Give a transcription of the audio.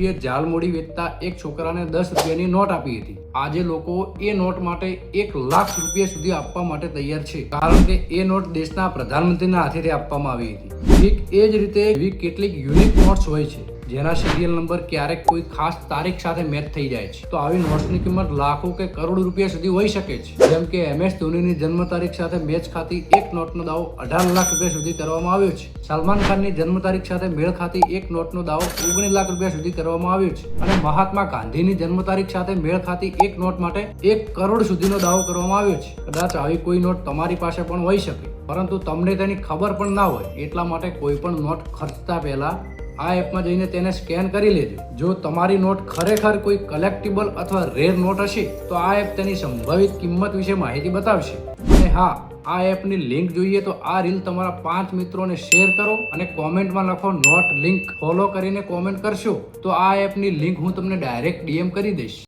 ગુરુજીએ જાલમોડી વેચતા એક છોકરાને 10 રૂપિયાની નોટ આપી હતી. આજે લોકો એ નોટ માટે 1 લાખ રૂપિયા સુધી આપવા માટે તૈયાર છે, કારણ કે એ નોટ દેશના પ્રધાનમંત્રીના હાથેથી આપવામાં આવી હતી. ઠીક એ જ રીતે એવી કેટલીક યુનિક નોટ્સ હોય છે જેના સિરિયલ નંબર ક્યારેક કોઈ ખાસ તારીખ સાથે મેચ થઈ જાય છે. તો આવી નોટ્સની કિંમત લાખો કે કરોડ રૂપિયા સુધી હોઈ શકે છે. જેમ કે MS ધોનીની જન્મ તારીખ સાથે મેચ ખાતી એક નોટનો દાવો 18 લાખ રૂપિયા સુધી કરવામાં આવ્યો છે. સલમાન ખાનની જન્મ તારીખ સાથે મેળ ખાતી એક નોટનો દાવો 19 લાખ રૂપિયા સુધી કરવામાં આવ્યો છે. અને મહાત્મા ગાંધીની જન્મ તારીખ સાથે મેળ ખાતી એક નોટ માટે 1 કરોડ સુધીનો દાવો કરવામાં આવ્યો છે. કદાચ આવી કોઈ નોટ તમારી પાસે પણ હોઈ શકે, પરંતુ તમને તેની ખબર પણ ના હોય. એટલા માટે કોઈ પણ નોટ ખર્ચતા પહેલા આ એપમાં જઈને તેને સ્કેન કરી લેજો. જો તમારી નોટ ખરેખર કોઈ કલેક્ટિબલ અથવા રેર નોટ હશે તો આ એપ તેની સંભવિત કિંમત વિશે માહિતી બતાવશે. અને હા, આ એપની લિંક જોઈએ તો આ રીલ તમારા 5 મિત્રોને શેર કરો અને કોમેન્ટમાં લખો નોટ લિંક. ફોલો કરીને કોમેન્ટ કરશો તો આ એપની લિંક હું તમને ડાયરેક્ટ DM કરી દઈશ.